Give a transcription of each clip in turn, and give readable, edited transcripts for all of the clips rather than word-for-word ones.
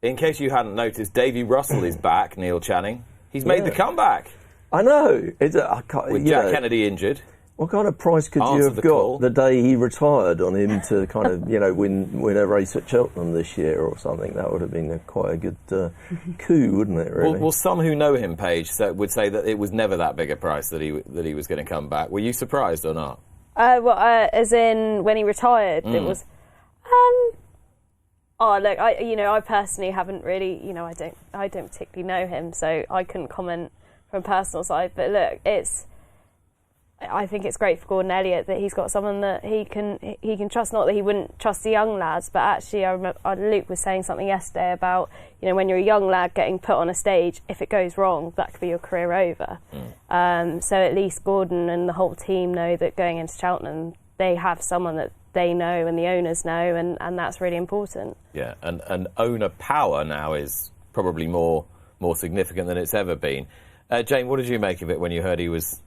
In case you hadn't noticed, Davy Russell is back, Neil Channing. He's made the comeback. I know. With Jack Kennedy injured. What kind of price could you have got the day he retired on him to kind of, win a race at Cheltenham this year or something? That would have been quite a good coup, wouldn't it, really? Well, some who know him, Paige, would say that it was never that big a price that he was going to come back. Were you surprised or not? As in when he retired, it was... look, I personally haven't really, I don't particularly know him, so I couldn't comment from a personal side. But look, I think it's great for Gordon Elliott that he's got someone that he can trust. Not that he wouldn't trust the young lads, but actually, I remember Luke was saying something yesterday about when you're a young lad getting put on a stage, if it goes wrong, that could be your career over. So at least Gordon and the whole team know that going into Cheltenham, they have someone that they know and the owners know, and that's really important. Yeah, and owner power now is probably more significant than it's ever been. Jane, what did you make of it when you heard he was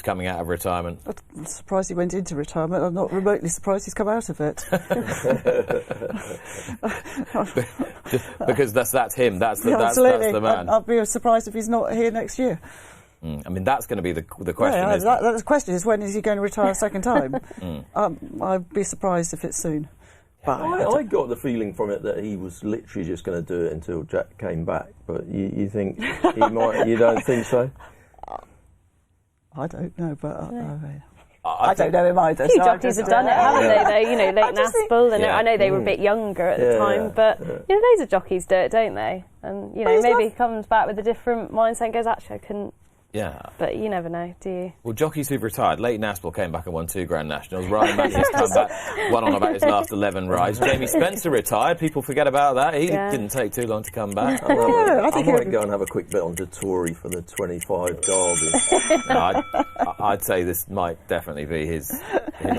coming out of retirement? I'm surprised he went into retirement. I'm not remotely surprised he's come out of it. Because that's him. That's the man. I'll be surprised if he's not here next year. I mean, that's going to be the question. Yeah, the question is, when is he going to retire a second time? I'd be surprised if it's soon. But I got the feeling from it that he was literally just going to do it until Jack came back. But you think he might? You don't think so? I don't know, but I don't know him either. A few jockeys have done it, haven't they? Though, Leighton Aspel, and I know they were a bit younger at the time, but loads of jockeys do it, don't they? And maybe he comes back with a different mindset and goes, actually, I couldn't. Yeah. But you never know, do you? Well, jockeys who've retired. Leighton Aspel came back and won 2 Grand Nationals. Ryan Matthews came back, won on about his last 11 rides. Jamie Spencer retired. People forget about that. He didn't take too long to come back. I might go and have a quick bet on Dettori for the 25 Derby. No, I'd say this might definitely be his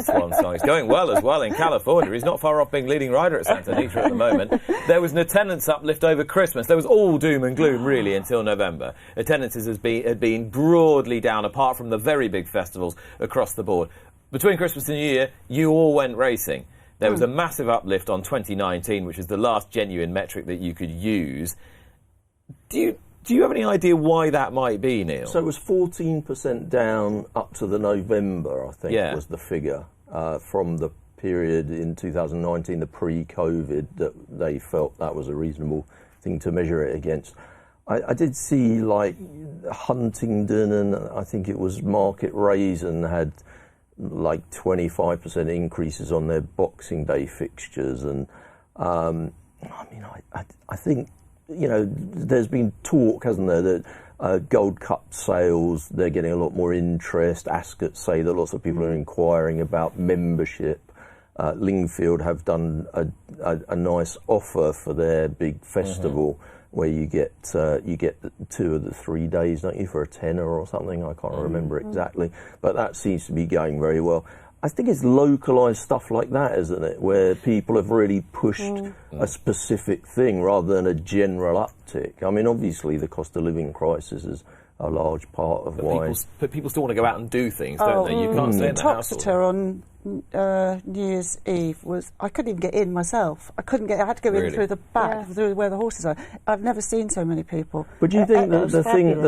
swan song. He's going well as well in California. He's not far off being leading rider at Santa Anita at the moment. There was an attendance uplift over Christmas. There was all doom and gloom, really, until November. Attendances had been broadly down, apart from the very big festivals across the board. Between Christmas and New Year, you all went racing. There was a massive uplift on 2019, which is the last genuine metric that you could use. Do you have any idea why that might be, Neil? So it was 14% down up to the November, I think, was the figure, from the period in 2019, the pre-COVID, that they felt that was a reasonable thing to measure it against. I did see, like, Huntingdon and I think it was Market Raisin had, like, 25% increases on their Boxing Day fixtures. And, I think, there's been talk, hasn't there, that Gold Cup sales, they're getting a lot more interest. Ascot say that lots of people are inquiring about membership. Lingfield have done a nice offer for their big festival. Where you get 2 of the 3 days, don't you, for a tenner or something? I can't remember exactly, but that seems to be going very well. I think it's localised stuff like that, isn't it, where people have really pushed a specific thing rather than a general uptick. I mean, obviously, the cost of living crisis is a large part of why. But people still want to go out and do things, don't they? You can't stay in the house. Toxeter on New Year's Eve was, I couldn't even get in myself. I had to go in through the back, through where the horses are. I've never seen so many people. But do you think that the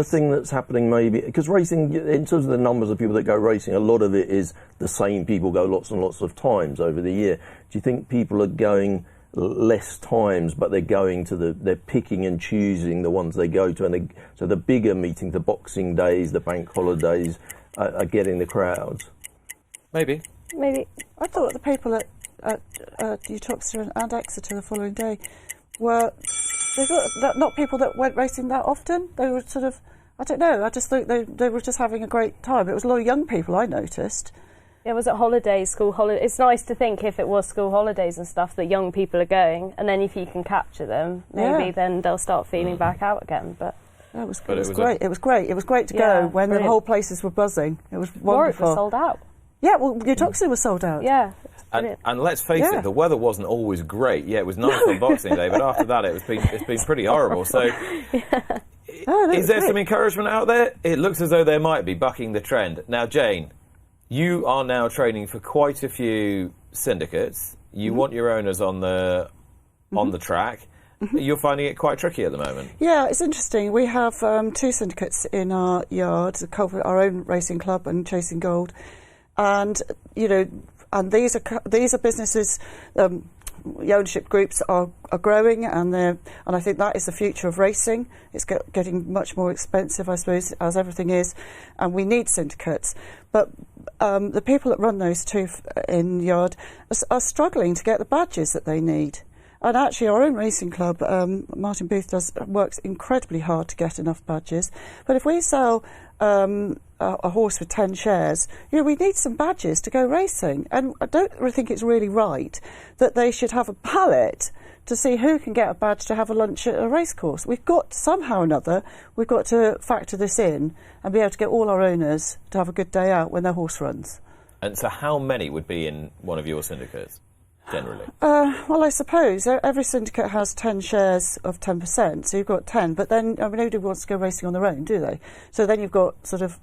thing that's happening maybe, because racing, in terms of the numbers of people that go racing, a lot of it is the same people go lots and lots of times over the year. Do you think people are going less times, but they're picking and choosing the ones they go to, and so the bigger meetings, the Boxing Days, the bank holidays, are getting the crowds? Maybe. I thought the people at Uttoxeter and Exeter the following day were not people that went racing that often. They were sort of, I don't know, I just thought they were just having a great time. It was a lot of young people, I noticed. Yeah, was it holidays, school holidays? It's nice to think if it was school holidays and stuff that young people are going, and then if you can capture them, maybe then they'll start feeling back out again. But it was great. It was great to go when the whole places were buzzing. It was wonderful. Warwick was sold out. Yeah, well, Uttoxeter was sold out. Yeah. And let's face it, the weather wasn't always great. Yeah, it was nice on Boxing Day, but after that it's been pretty horrible. So is there some encouragement out there? It looks as though there might be, bucking the trend. Now, Jane, you are now training for quite a few syndicates. You want your owners on the track. you're finding it quite tricky at the moment. Yeah, it's interesting. We have 2 syndicates in our yard, our own racing club and Chasing Gold, and and these are businesses. The ownership groups are growing, and I think that is the future of racing. It's getting much more expensive, I suppose, as everything is, and we need syndicates. But the people that run those 2 in yard are struggling to get the badges that they need. And actually, our own racing club, Martin Booth, works incredibly hard to get enough badges. But if we sell a horse with 10 shares, we need some badges to go racing. And I don't think it's really right that they should have a ballot to see who can get a badge to have a lunch at a racecourse. We've got, somehow or another, we've got to factor this in and be able to get all our owners to have a good day out when their horse runs. And so how many would be in one of your syndicates, generally? Well, I suppose every syndicate has 10 shares of 10%, so you've got 10, but then nobody wants to go racing on their own, do they? So then you've got sort of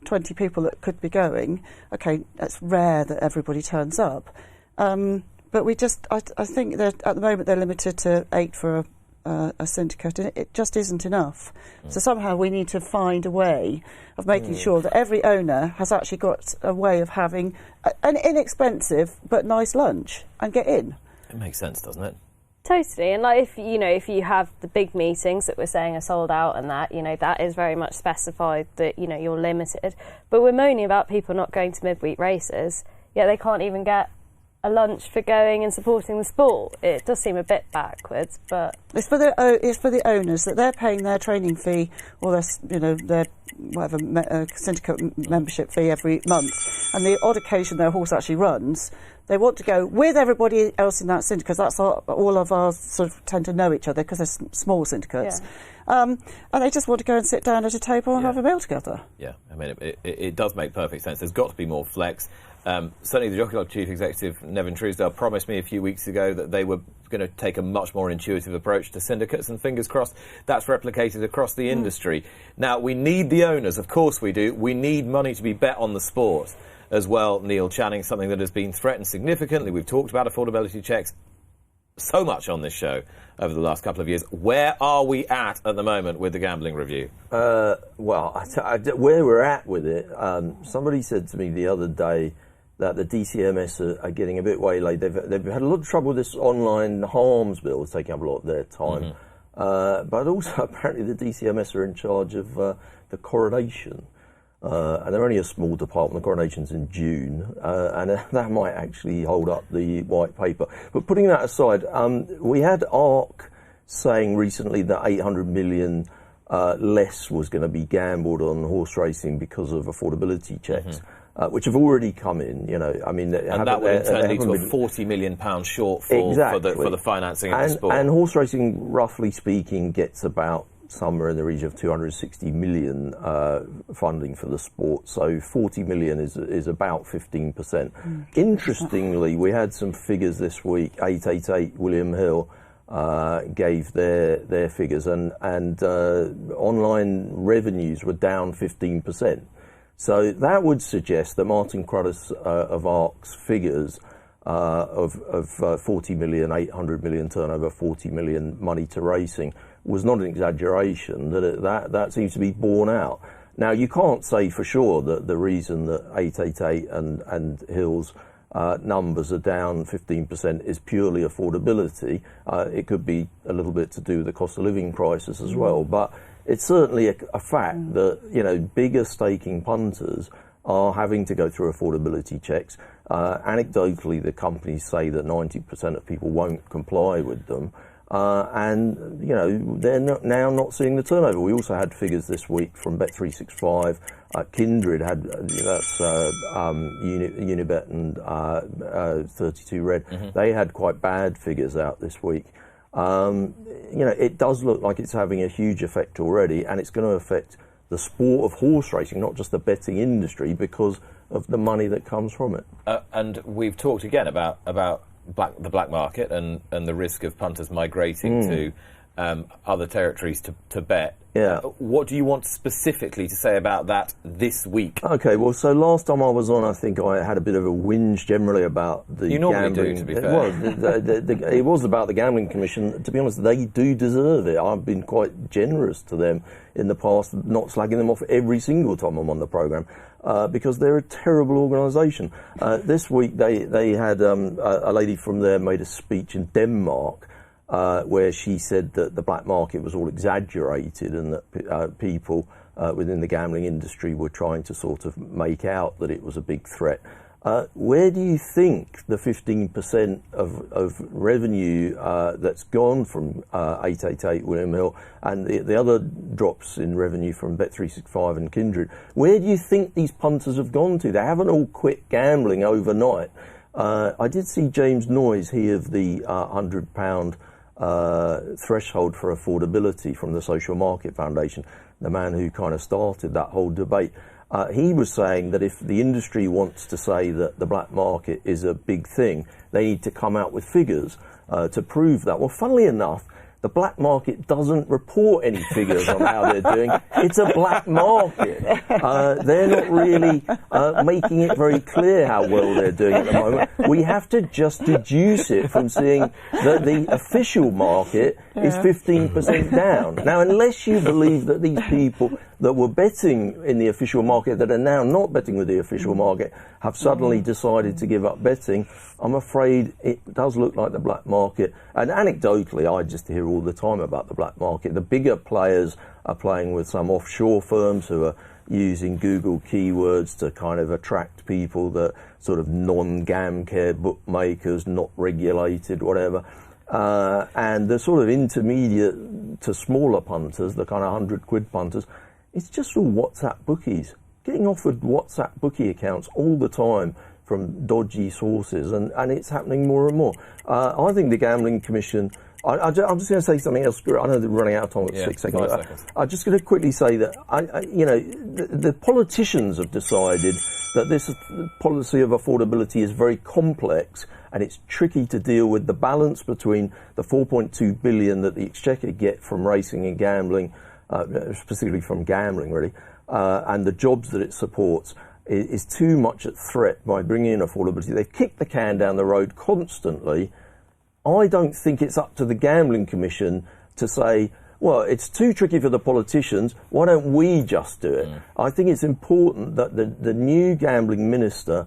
20 people that could be going. OK, that's rare that everybody turns up. But I think that at the moment they're limited to 8 for a syndicate, and it just isn't enough. So somehow we need to find a way of making sure that every owner has actually got a way of having an inexpensive but nice lunch and get in. It makes sense, doesn't it? Totally, and like if you have the big meetings that we're saying are sold out, and that is very much specified that you're limited. But we're moaning about people not going to midweek races, yet they can't even get a lunch for going and supporting the sport. It does seem a bit backwards, but it's for the owners that they're paying their training fee or their whatever syndicate membership fee every month, and the odd occasion their horse actually runs. They want to go with everybody else in that syndicate, because that's all of ours sort of tend to know each other because they're small syndicates. Yeah. And they just want to go and sit down at a table and have a meal together. Yeah, I mean, it does make perfect sense. There's got to be more flex. Certainly the Jockey Club Chief Executive, Nevin Truesdale, promised me a few weeks ago that they were going to take a much more intuitive approach to syndicates, and fingers crossed that's replicated across the industry. Now, we need the owners, of course we do. We need money to be bet on the sport as well, Neil Channing, something that has been threatened significantly. We've talked about affordability checks so much on this show over the last couple of years. Where are we at the moment with the gambling review? Well, where we're at with it, somebody said to me the other day that the DCMS are getting a bit waylaid. They've had a lot of trouble with this online harms bill. It's taking up a lot of their time. But also, apparently, the DCMS are in charge of the coronation. And they're only a small department. The coronation's in June, and that might actually hold up the white paper. But putting that aside, we had ARC saying recently that 800 million less was going to be gambled on horse racing because of affordability checks. Which have already come in, I mean... And that would in turn lead to a £40 million shortfall for the financing of the sport. And horse racing, roughly speaking, gets about somewhere in the region of 260 million funding for the sport. So 40 million is about 15%. Interestingly, we had some figures this week. 888 William Hill gave their figures, and online revenues were down 15%. So that would suggest that Martin Cruddas of ARC's figures of 40 million, 800 million turnover, 40 million money to racing was not an exaggeration, that seems to be borne out. Now, you can't say for sure that the reason that 888 and Hill's numbers are down 15% is purely affordability. It could be a little bit to do with the cost of living crisis as well, but it's certainly a fact that, bigger staking punters are having to go through affordability checks. Anecdotally, the companies say that 90% of people won't comply with them. And they're now not seeing the turnover. We also had figures this week from Bet365. Kindred had, that's Unibet and 32 Red. They had quite bad figures out this week. It does look like it's having a huge effect already, and it's going to affect the sport of horse racing, not just the betting industry, because of the money that comes from it. And we've talked again about the black market and the risk of punters migrating other territories to bet. Yeah. What do you want specifically to say about that this week? Okay, well, so last time I was on, I think I had a bit of a whinge generally about the You normally gambling. do, to be fair. It was about the Gambling Commission. To be honest, they do deserve it. I've been quite generous to them in the past, not slagging them off every single time I'm on the programme, because they're a terrible organisation. This week they had a lady from there made a speech in Denmark, where she said that the black market was all exaggerated and that people within the gambling industry were trying to sort of make out that it was a big threat. Where do you think the 15% of revenue that's gone from 888 William Hill and the other drops in revenue from Bet365 and Kindred, where do you think these punters have gone to? They haven't all quit gambling overnight. I did see James Noyes, he of the £100 threshold for affordability from the Social Market Foundation, the man who kind of started that whole debate. He was saying that if the industry wants to say that the black market is a big thing, they need to come out with figures to prove that. Well, funnily enough, the black market doesn't report any figures on how they're doing. It's a black market. They're not really making it very clear how well they're doing at the moment. We have to just deduce it from seeing that the official market is 15% down. Now, unless you believe that these people that were betting in the official market that are now not betting with the official market have suddenly decided to give up betting, I'm afraid it does look like the black market. And anecdotally, I just hear all the time about the black market. The bigger players are playing with some offshore firms who are using Google keywords to kind of attract people, that sort of non-GamCare bookmakers, not regulated, whatever. And the sort of intermediate to smaller punters, the kind of £100 punters, it's just all WhatsApp bookies. Getting offered WhatsApp bookie accounts all the time from dodgy sources, and it's happening more and more. I think the Gambling Commission... I'm just going to say something else. I know they're running out of time with 6 seconds. I'm just going to quickly say that, the politicians have decided that this policy of affordability is very complex, and it's tricky to deal with the balance between the 4.2 billion that the Exchequer get from racing and gambling, specifically from gambling, really, and the jobs that it supports is too much at threat by bringing in affordability. They've kicked the can down the road constantly. I don't think it's up to the Gambling Commission to say, well, it's too tricky for the politicians, why don't we just do it? I think it's important that the new gambling minister,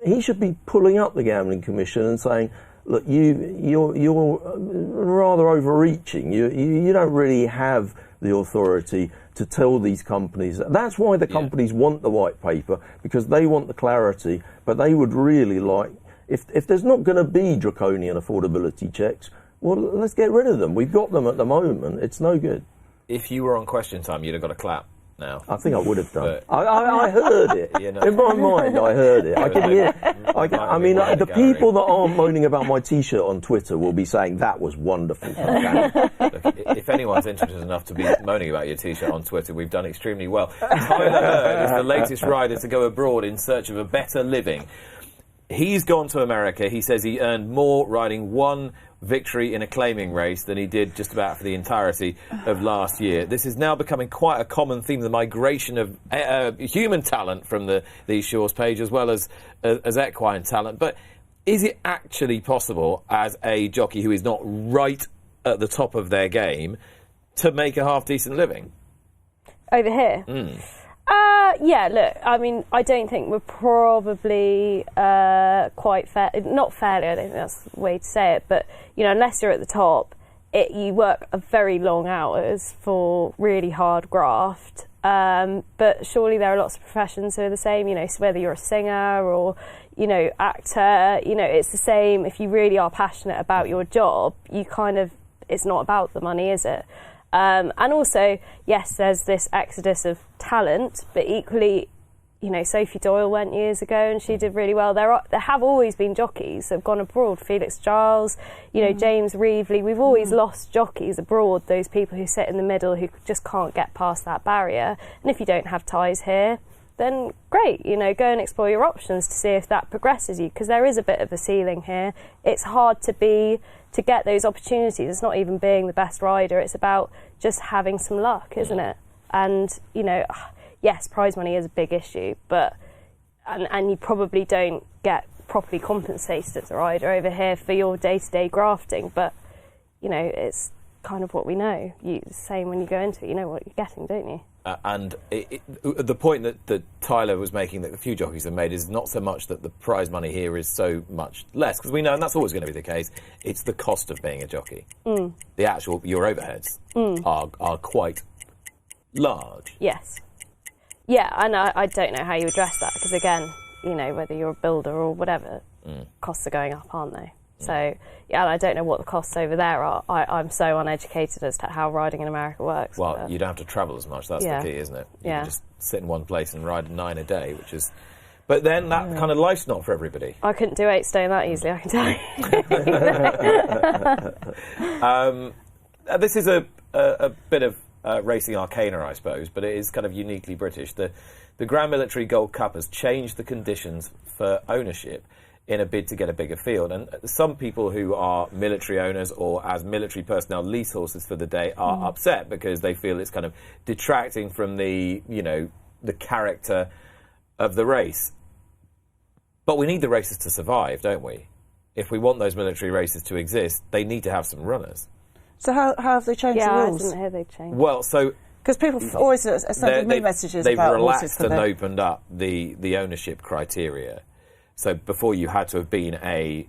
he should be pulling up the Gambling Commission and saying, look, you're rather overreaching. You don't really have the authority to tell these companies. That's why the companies want the white paper, because they want the clarity, but they would really like... If there's not going to be draconian affordability checks, well, let's get rid of them. We've got them at the moment. It's no good. If you were on Question Time, you'd have got a clap now. I think I would have done. I heard it. In my mind, I heard it. I could hear... the people that aren't moaning about my T-shirt on Twitter will be saying, that was wonderful. Look, if anyone's interested enough to be moaning about your T-shirt on Twitter, we've done extremely well. Tyler Hurd is the latest rider to go abroad in search of a better living. He's gone to America. He says he earned more riding one victory in a claiming race than he did just about for the entirety of last year. This is now becoming quite a common theme, the migration of human talent from these shores page as well as equine talent. But is it actually possible, as a jockey who is not right at the top of their game, to make a half-decent living? Over here? Yeah, look, I mean, I don't think we're probably quite fair. Not fairly, I don't think that's the way to say it, but, unless you're at the top, you work a very long hours for really hard graft. But surely there are lots of professions who are the same, so whether you're a singer or, actor, it's the same. If you really are passionate about your job, it's not about the money, is it? And also, yes, there's this exodus of talent, but equally, Sophie Doyle went years ago and she did really well. There have always been jockeys that have gone abroad. Felix Giles, James Reevely. We've always lost jockeys abroad, those people who sit in the middle who just can't get past that barrier. And if you don't have ties here, then great, you know, go and explore your options to see if that progresses you, because there is a bit of a ceiling here. It's hard to get those opportunities. It's not even being the best rider, it's about just having some luck, isn't it? And, you know, yes, prize money is a big issue, but and you probably don't get properly compensated as a rider over here for your day-to-day grafting, but, you know, it's kind of what we know. Same when you go into it, you know what you're getting, don't you? And the point that Tyler was making, that a few jockeys have made, is not so much that the prize money here is so much less, because we know, and that's always going to be the case, it's the cost of being a jockey. The actual, your overheads are quite large. Yes. Yeah, and I don't know how you address that, because again, you know, whether you're a builder or whatever, costs are going up, aren't they? So, yeah, and I don't know what the costs over there are. I'm so uneducated as to how riding in America works. Well, you don't have to travel as much, that's the key, isn't it? You can just sit in one place and ride 9 a day, which is... But then that kind of life's not for everybody. I couldn't do 8 stone that easily, I can tell you. This is a bit of racing arcana, I suppose, but it is kind of uniquely British. The Grand Military Gold Cup has changed the conditions for ownership in a bid to get a bigger field, and some people who are military owners or as military personnel lease horses for the day are upset because they feel it's kind of detracting from the, you know, the character of the race. But we need the races to survive, don't we? If we want those military races to exist, they need to have some runners. So how have they changed the rules? I didn't hear they changed. Well, so... Because people always send me messages about horses for they've relaxed and opened up the ownership criteria. So before you had to have been a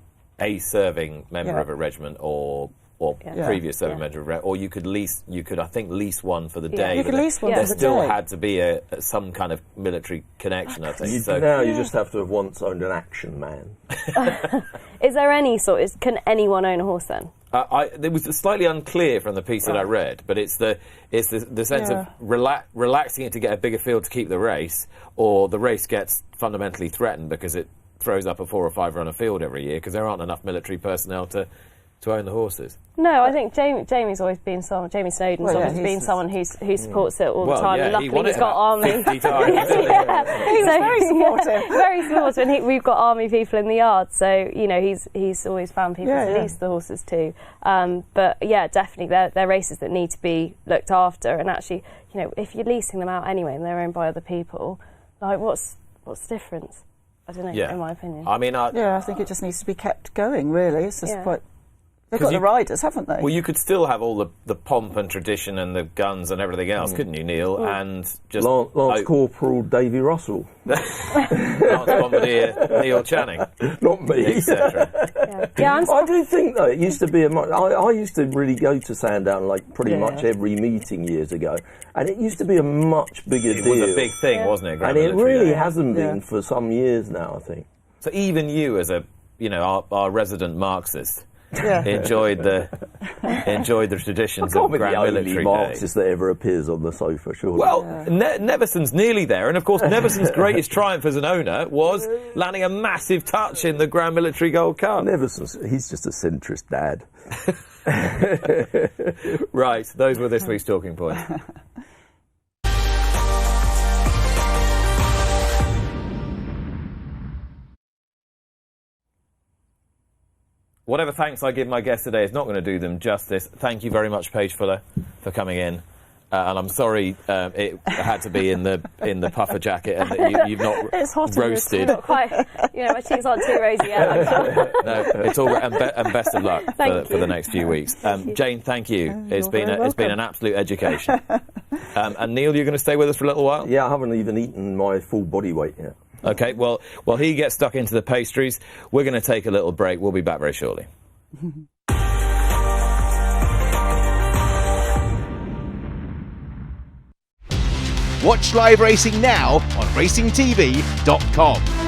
serving member of a regiment or previous serving member of a regiment, or you could I think lease one for the day. You could lease one for the day. There still had to be some kind of military connection, I think. Now you just have to have once owned an action man. Is there any can anyone own a horse then? It was slightly unclear from the piece that I read, but it's the sense of relaxing it to get a bigger field to keep the race, or the race gets fundamentally threatened because it throws up a 4 or 5 runner field every year because there aren't enough military personnel to own the horses. No, I think Jamie's always been someone. Jamie Snowden's always been someone who supports it all the time. Yeah, and luckily he's got army. 50 times. He's very supportive. Very supportive, and we've got army people in the yard, so you know he's always found people to lease the horses too. But yeah, definitely they're races that need to be looked after. And actually, you know, if you're leasing them out anyway and they're owned by other people, like what's the difference? I don't know. In my opinion. I mean, I think it just needs to be kept going. Really, it's just quite. They've got the riders, haven't they? Well, you could still have all the pomp and tradition and the guns and everything else, couldn't you, Neil? And just Lance Corporal Davy Russell, Lance Bombardier, Neil Channing, not me, etc. I do think though it used to be I used to really go to Sandown like pretty much every meeting years ago, and it used to be a much bigger deal. It was a big thing, wasn't it? And it really hasn't been for some years now, I think. So even you, as our resident Marxist, enjoyed the traditions of Grand Military Day. Marxist that ever appears on the sofa, surely. Well, Neverson's nearly there, and of course Neverson's greatest triumph as an owner was landing a massive touch in the Grand Military Gold Cup. He's just a centrist dad. Right, those were this week's talking points. Whatever thanks I give my guests today is not going to do them justice. Thank you very much, Paige Fuller, for coming in. And I'm sorry it had to be in the puffer jacket and that you've not it's hot roasted. Not quite, my cheeks aren't too rosy yet. No, it's all and best of luck for the next few weeks. Jane, thank you. It's been an absolute education. And Neil, you're going to stay with us for a little while? Yeah, I haven't even eaten my full body weight yet. Okay, well, he gets stuck into the pastries. We're going to take a little break. We'll be back very shortly. Watch live racing now on racingtv.com.